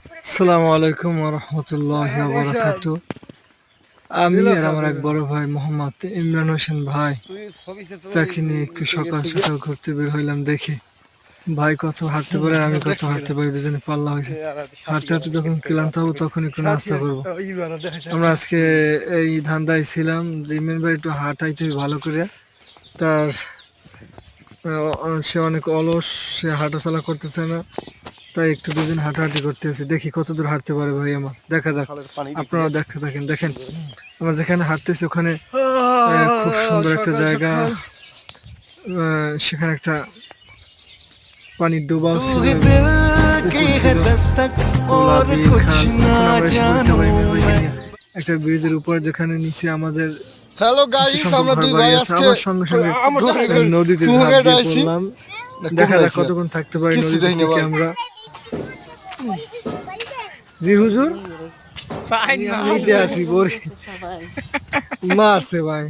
আসসালামু আলাইকুম ওয়া রাহমাতুল্লাহি ওয়া বারাকাতুহু। আমি আর আমার এক বড় ভাই মোহাম্মদ ইমরান হোসেন ভাই, তাকে নিয়ে একটু সকাল সকাল ঘুরতে বের হইলাম। দেখি ভাই কত হাঁটতে পারে আর আমি কত হাঁটতে পারি, দুজনে পাল্লা হয়েছে। হাঁটতে হাঁটতে যখন ক্লান্ত হবো তখন একটু নাস্তা করবো। আমরা আজকে এই ধান্দায় ছিলাম যে ইমরান ভাই একটু হাঁটাইতে হবে ভালো করে। তার সে অনেক অলস, সে হাঁটাচলা করতেছে না, তাই একটু দুজন হাঁটাহাঁটি করতে আছি। দেখি কত দূর হাঁটতে পারে ভাই আমার, দেখা যাক। আপনারা দেখতে থাকেন। দেখেন আমরা যেখানে হাঁটতেছি ওখানে খুব সুন্দর একটা জায়গা। সেখানে একটা পানির ডোবাও ছিল, গোলাপি খাল। এখন আমরা এসে বলতে পারি একটা ব্রিজের উপরে, যেখানে নিচে আমাদের হ্যালো গাইস, আমরা দুই ভাই আজকে আমার সঙ্গে সঙ্গে নদীতে ঝাঁপ দিয়ে পড়লাম। দেখা যাক কতক্ষণ থাকতে পারি নদীতে টিকে আমরা। জি হুজুর, নিতে আসি বড়ি মারছে ভাই।